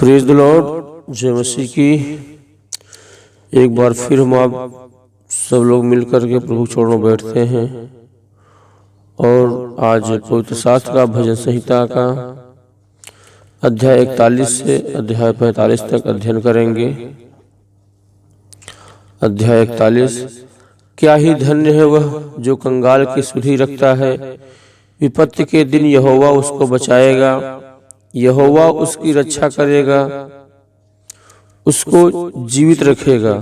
Praise the Lord. जय मसीह की। एक बार फिर हम आप सब लोग मिलकर के प्रभु चरणों बैठते हैं और आज पवित्र शास्त्र का भजन संहिता का अध्याय 41 से अध्याय 45 तक अध्ययन करेंगे। अध्याय 41। क्या ही धन्य है वह जो कंगाल की सुधि रखता है। विपत्ति के दिन यहोवा उसको बचाएगा, यहोवा उसकी रक्षा करेगा, उसको जीवित रखेगा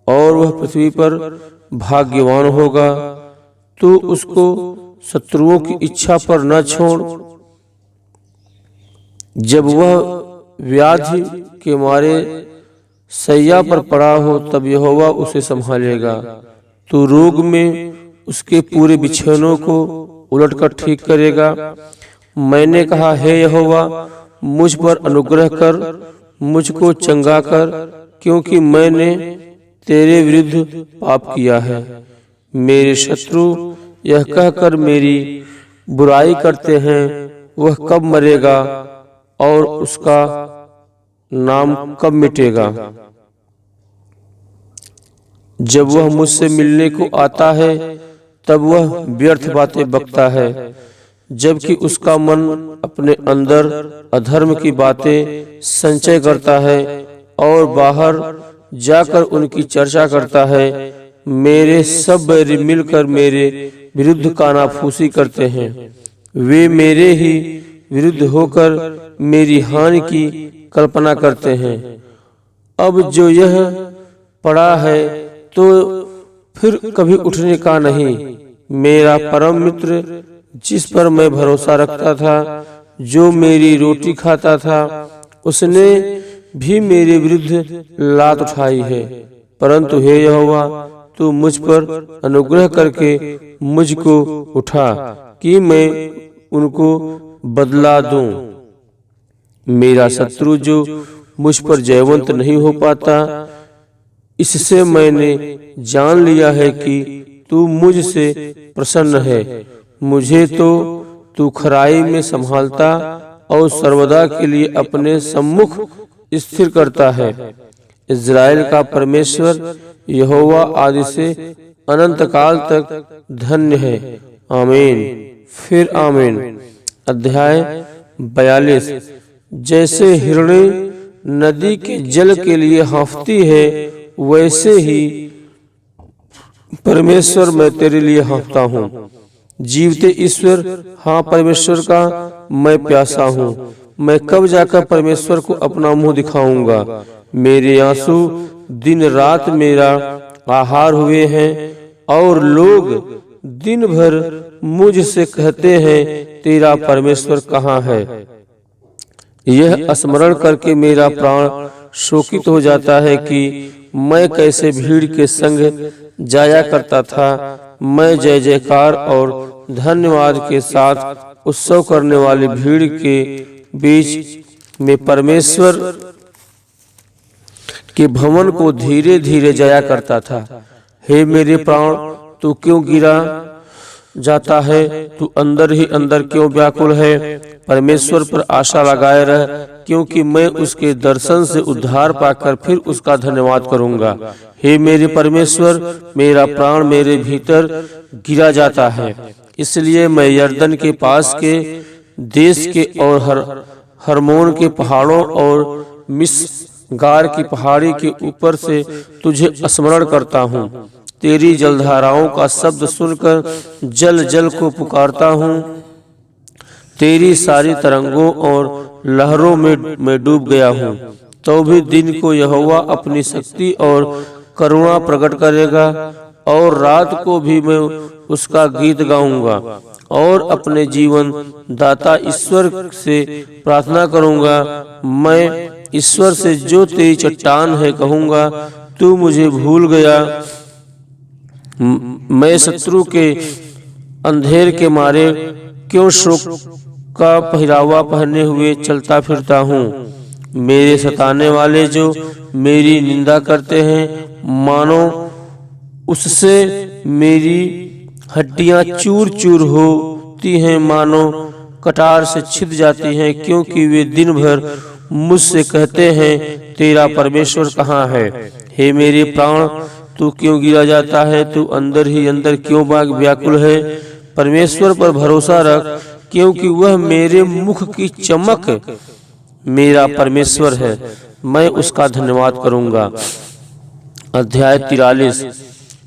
और वह पृथ्वी पर भाग्यवान होगा। तू उसको शत्रुओं की इच्छा पर न छोड़। जब वह व्याधि के मारे सैया पर पड़ा हो तब यहोवा उसे संभालेगा। तू रोग में उसके पूरे बिछौनों को उलटकर ठीक करेगा। मैंने कहा, हे यहोवा, मुझ पर अनुग्रह कर, मुझको चंगा कर, क्योंकि मैंने तेरे विरुद्ध पाप किया है। मेरे शत्रु यह कहकर मेरी बुराई करते हैं, वह कब मरेगा और उसका नाम कब मिटेगा। जब वह मुझसे मिलने को आता है तब वह व्यर्थ बातें बकता है, जबकि उसका मन अपने अंदर अधर्म की बातें संचय करता है और बाहर जाकर उनकी चर्चा करता है। मेरे सब बैरी मिलकर मेरे विरुद्ध कानाफूसी करते हैं, वे मेरे ही विरुद्ध होकर मेरी हानि की कल्पना करते हैं। अब जो यह पड़ा है तो फिर कभी उठने का नहीं। मेरा परम मित्र जिस पर मैं भरोसा रखता था, जो मेरी रोटी खाता था, उसने भी मेरे विरुद्ध लात उठाई है। परंतु हे यहोवा, तू मुझ पर अनुग्रह करके मुझको उठा कि मैं उनको बदला दूं। मेरा शत्रु जो मुझ पर जयवंत नहीं हो पाता, इससे मैंने जान लिया है कि तू मुझसे प्रसन्न है। मुझे तो तू खराई में संभालता और सर्वदा के लिए अपने सम्मुख स्थिर करता है। इज़राइल का परमेश्वर यहोवा आदि से अनंत काल तक धन्य है। आमीन फिर आमीन। अध्याय 42। जैसे हिरणी नदी के जल के लिए हाँफती है, वैसे ही परमेश्वर मैं तेरे लिए हाँफता हूँ। जीवते ईश्वर, हाँ परमेश्वर का मैं प्यासा हूँ। मैं कब जाकर परमेश्वर को अपना मुंह दिखाऊंगा। मेरे आंसू दिन रात मेरा आहार हुए हैं और लोग दिन भर मुझसे कहते हैं, तेरा परमेश्वर कहाँ है। यह स्मरण करके मेरा प्राण शोकित हो जाता है कि मैं कैसे भीड़ के संग जाया करता था। मैं जय जयकार और धन्यवाद के साथ उत्सव करने वाली भीड़ के बीच में परमेश्वर के भवन को धीरे धीरे जाया करता था। हे मेरे प्राण, तू क्यों गिरा जाता है? तू अंदर ही अंदर क्यों व्याकुल है? परमेश्वर पर आशा लगाए रह, क्योंकि मैं उसके दर्शन से उद्धार पाकर फिर उसका धन्यवाद करूंगा। हे मेरे परमेश्वर, मेरा प्राण मेरे भीतर गिरा जाता है। इसलिए मैं यरदन के पास के देश के और हरमोन के पहाड़ों और मिस्गार की पहाड़ी के ऊपर से तुझे स्मरण करता हूँ। तेरी जलधाराओं का शब्द सुनकर जल जल को पुकारता हूँ। तेरी सारी तरंगों और लहरों में मैं डूब गया हूँ। तो भी दिन को यहोवा अपनी शक्ति और करुणा प्रकट करेगा और रात को भी मैं उसका गीत गाऊंगा और अपने जीवन दाता ईश्वर से प्रार्थना करूंगा। मैं ईश्वर से, जो तेरी चट्टान है, कहूंगा, तू मुझे भूल गया। मैं शत्रु के अंधेर के मारे क्यों शोक का पहरावा पहने हुए चलता फिरता हूँ। मेरे सताने वाले जो मेरी निंदा करते हैं, मानो उससे मेरी हड्डियां चूर चूर होती हैं, मानो कटार से छिद जाती हैं, क्योंकि वे दिन भर मुझसे कहते हैं, तेरा परमेश्वर कहाँ है। हे मेरे प्राण, तू क्यों गिरा जाता है? तू अंदर ही अंदर क्यों व्याकुल है? परमेश्वर पर भरोसा रख, क्योंकि वह मेरे मुख की चमक मेरा परमेश्वर है, मैं उसका धन्यवाद करूंगा। अध्याय 43।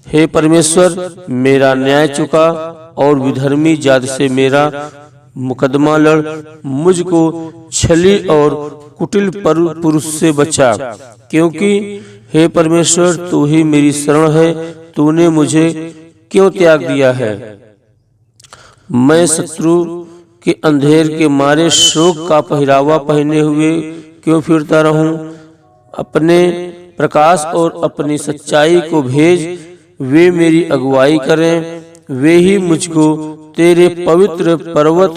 हे परमेश्वर, मेरा न्याय चुका और विधर्मी जाति से मेरा मुकदमा लड़, मुझको छली और कुटिल पुरुष से बचा, क्योंकि हे परमेश्वर, तू ही मेरी शरण है। तूने मुझे क्यों त्याग दिया है? मैं शत्रु के अंधेर के मारे शोक का पहरावा पहने हुए क्यों फिरता रहूं? अपने प्रकाश और अपनी सच्चाई को भेज, वे मेरी अगुवाई करें। वे ही मुझको तेरे पवित्र पर्वत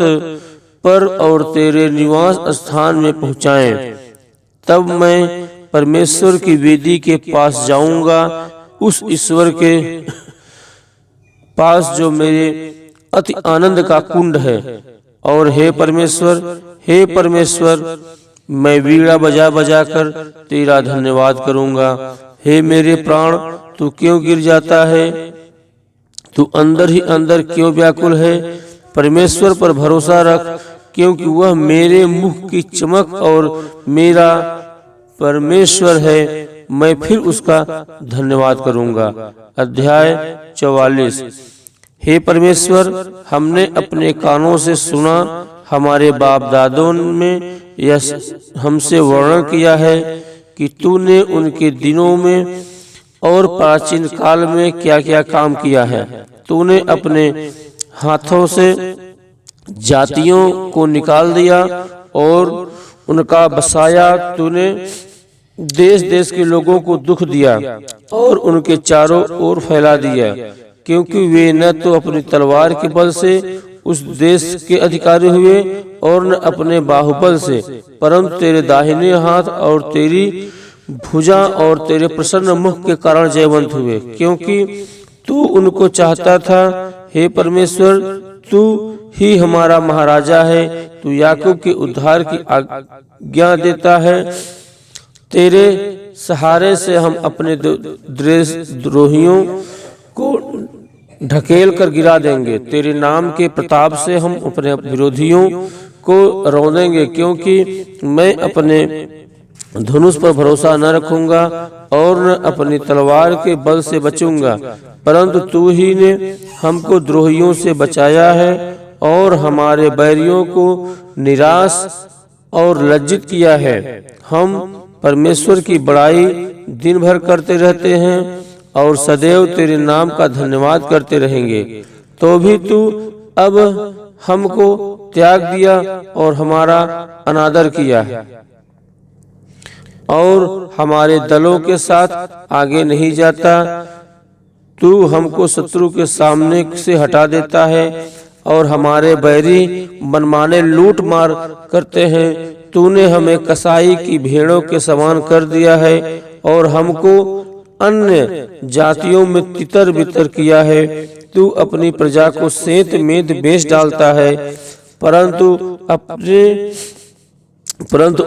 पर और तेरे निवास स्थान में पहुंचाएं। तब मैं परमेश्वर की वेदी के पास जाऊंगा, उस ईश्वर के पास जो मेरे अति आनंद का कुंड है। और हे परमेश्वर, मैं वीणा बजा बजा कर तेरा धन्यवाद करूंगा। हे मेरे प्राण, तू क्यों गिर जाता है? तू अंदर ही अंदर क्यों व्याकुल है? परमेश्वर पर भरोसा रख, क्योंकि वह मेरे मुख की चमक और मेरा परमेश्वर है, मैं फिर उसका धन्यवाद करूंगा। अध्याय 44। हे परमेश्वर, हमने अपने कानों से सुना, हमारे बाप दादों में यह हमसे वर्णन किया है कि तूने उनके दिनों में और प्राचीन काल में क्या क्या काम किया है। तूने अपने हाथों से जातियों को निकाल दिया और उनका बसाया। तूने देश देश के लोगों को दुख दिया और उनके चारों ओर फैला दिया, क्योंकि वे न तो अपनी तलवार के बल से उस देश के अधिकारी हुए और न अपने बाहुबल से, परंतु तेरे दाहिने हाथ और तेरी भुजा और तेरे प्रसन्न मुख के कारण जयवंत हुए, क्योंकि तू उनको चाहता था। हे परमेश्वर, तू ही हमारा महाराजा है, तू याकूब के उद्धार की आज्ञा देता है। तेरे सहारे से हम अपने द्रोहियों को ढकेल कर गिरा देंगे। तेरे नाम के प्रताप से हम अपने विरोधियों को रौंदेंगे, क्योंकि मैं अपने धनुष पर भरोसा न रखूंगा और न अपनी तलवार के बल से बचूंगा, परंतु तू ही ने हमको द्रोहियों से बचाया है और हमारे बैरियों को निराश और लज्जित किया है। हम परमेश्वर की बड़ाई दिन भर करते रहते हैं और सदैव तेरे नाम का धन्यवाद करते रहेंगे। तो भी तू अब हमको त्याग दिया और हमारा अनादर किया और हमारे दलों के साथ आगे नहीं जाता। तू हमको शत्रु के सामने से हटा देता है और हमारे बैरी मनमाने लूट मार करते हैं। तूने हमें कसाई की भेड़ों के समान कर दिया है और हमको अन्य जातियों में तितर बितर किया है। तू अपनी प्रजा को सेंत मेद बेच डालता है, परंतु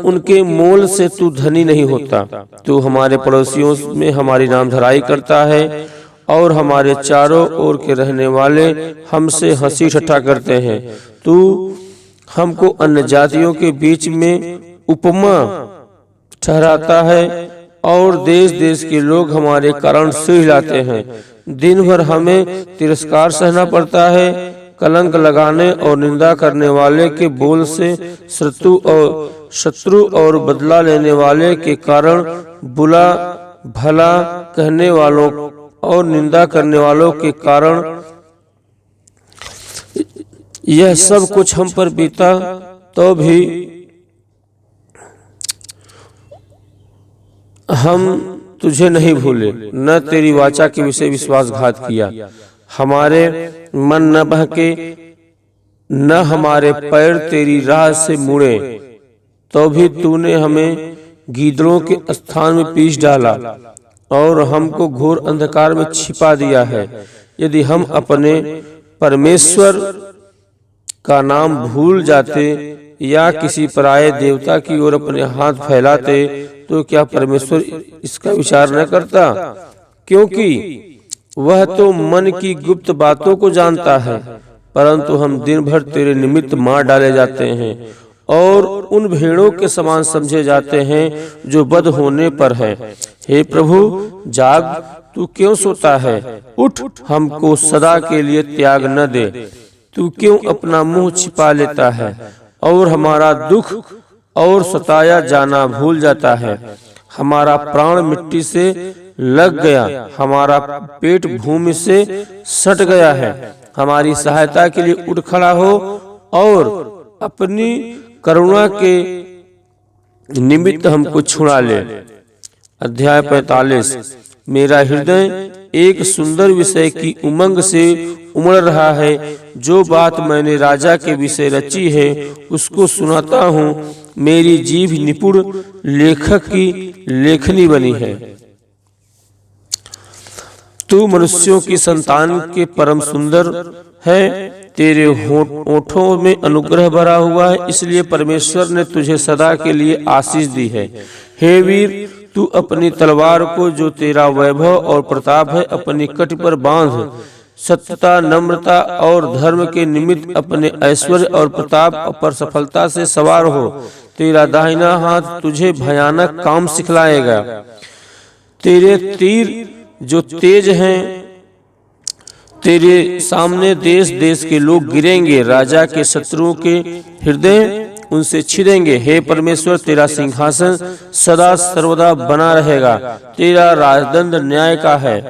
उनके मोल से तू धनी नहीं होता। तू हमारे पड़ोसियों में हमारी नामधराई करता है और हमारे चारों ओर के रहने वाले हमसे हंसी ठट्ठा करते हैं। तू हमको अन्य जातियों के बीच में उपमा ठहराता है और देश देश के लोग हमारे कारण सिर हिलाते हैं। दिन भर हमें तिरस्कार सहना पड़ता है। कलंक लगाने और निंदा करने वाले के बोल से शत्रु और बदला लेने वाले के कारण बुला भला कहने वालों और निंदा करने वालों के कारण यह सब कुछ हम पर बीता, तो भी हम तुझे नहीं भूले, न तेरी वाचा के विषय विश्वासघात किया। हमारे मन न बहके, न हमारे पैर तेरी राह से मुड़े, तो भी तूने हमें गीदड़ों के स्थान में पीस डाला और हमको घोर अंधकार में छिपा दिया है। यदि हम अपने परमेश्वर का नाम भूल जाते या किसी पराये देवता की ओर अपने हाथ फैलाते तो क्या परमेश्वर इसका विचार न करता? क्योंकि वह तो मन की गुप्त बातों को जानता है, परंतु हम दिन भर तेरे निमित्त मार डाले जाते हैं और उन भेड़ों के समान समझे जाते हैं जो बध होने पर है। हे प्रभु, जाग, तू क्यों सोता है? उठ, हमको सदा के लिए त्याग न दे। तू क्यों अपना मुंह छिपा लेता है और हमारा दुख और सताया जाना भूल जाता है? हमारा प्राण मिट्टी से लग गया, हमारा पेट भूमि से सट गया है। हमारी सहायता के लिए उठ खड़ा हो और अपनी करुणा के निमित्त हमको छुड़ा ले। अध्याय 45। मेरा हृदय एक सुंदर विषय की उमंग से उमड़ रहा है। जो बात मैंने राजा के विषय रची है उसको सुनाता हूँ। मेरी जीभ निपुण लेखक की लेखनी बनी है। तू मनुष्यों की संतान के परम सुंदर है, तेरे होठों में अनुग्रह भरा हुआ है, इसलिए परमेश्वर ने तुझे सदा के लिए आशीष दी है। हे वीर, तू अपनी तलवार को, जो तेरा वैभव और प्रताप है, अपनी कटी पर बांध। सत्यता, नम्रता और धर्म के निमित्त अपने ऐश्वर्य और प्रताप पर सफलता से सवार हो। तेरा दाहिना हाथ तुझे भयानक काम सिखलाएगा। तेरे तीर जो तेज हैं, तेरे सामने देश देश के लोग गिरेंगे। राजा के शत्रुओं के हृदय उनसे छिदेंगे। हे परमेश्वर, तेरा सिंहासन सदा सर्वदा बना रहेगा। तेरा राजदंड न्याय का है।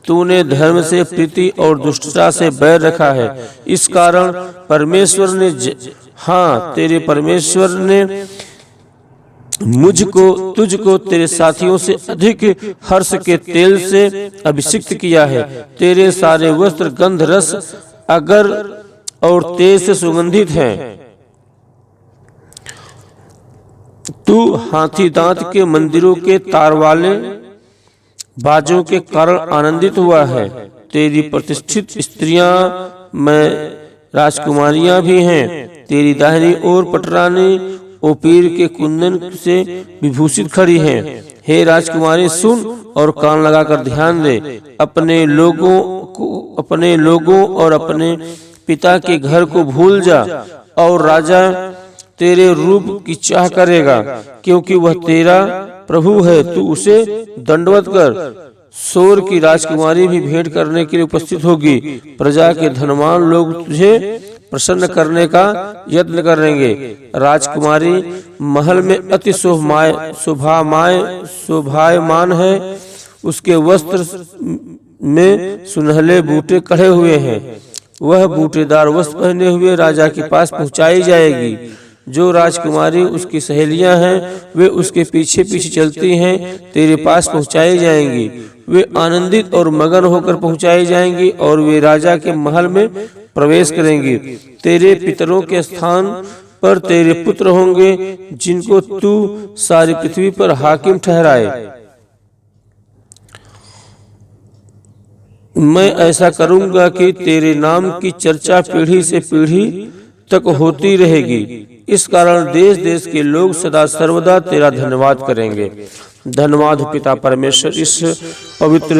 तूने धर्म से प्रीति और दुष्टता से बैर रखा है। इस कारण परमेश्वर ने तेरे परमेश्वर ने मुझको, तुझको तेरे साथियों से अधिक हर्ष के तेल से अभिषिक्त किया है। तेरे सारे वस्त्र गंध रस अगर और तेज से सुगंधित हैं। तू हाथी दांत के मंदिरों के तार वाले बाजों के कारण आनंदित हुआ है। तेरी प्रतिष्ठित स्त्रियां में राजकुमारियां भी हैं। तेरी दाहिनी ओर पटरानी ओपीर के कुंदन से विभूषित खड़ी हैं। हे राजकुमारी, सुन और कान लगाकर ध्यान दे। अपने लोगों और अपने पिता के घर को भूल जा और राजा तेरे रूप की चाह करेगा, क्योंकि वह तेरा प्रभु है। तू उसे दंडवत कर। सोर की राजकुमारी भी भेंट करने के लिए उपस्थित होगी। प्रजा के धनवान लोग तुझे प्रसन्न करने का यत्न करेंगे। राजकुमारी महल में अति शोभायमान है। उसके वस्त्र में सुनहले बूटे कढ़े हुए हैं। वह बूटेदार वस्त्र पहने हुए राजा के पास पहुंचाई जाएगी। जो राजकुमारी उसकी सहेलियां हैं वे उसके पीछे पीछे चलती हैं, तेरे पास पहुंचाई जाएंगी। वे आनंदित और मगन होकर पहुंचाई जाएंगी और वे राजा के महल में प्रवेश करेंगी। तेरे पितरों के स्थान पर तेरे पुत्र होंगे, जिनको तू सारी पृथ्वी पर हाकिम ठहराए। मैं ऐसा करूंगा कि तेरे नाम की चर्चा पीढ़ी से पीढ़ी तक होती रहेगी। इस कारण देश देश के लोग सदा सर्वदा तेरा धन्यवाद करेंगे। धन्यवाद पिता परमेश्वर, इस पवित्र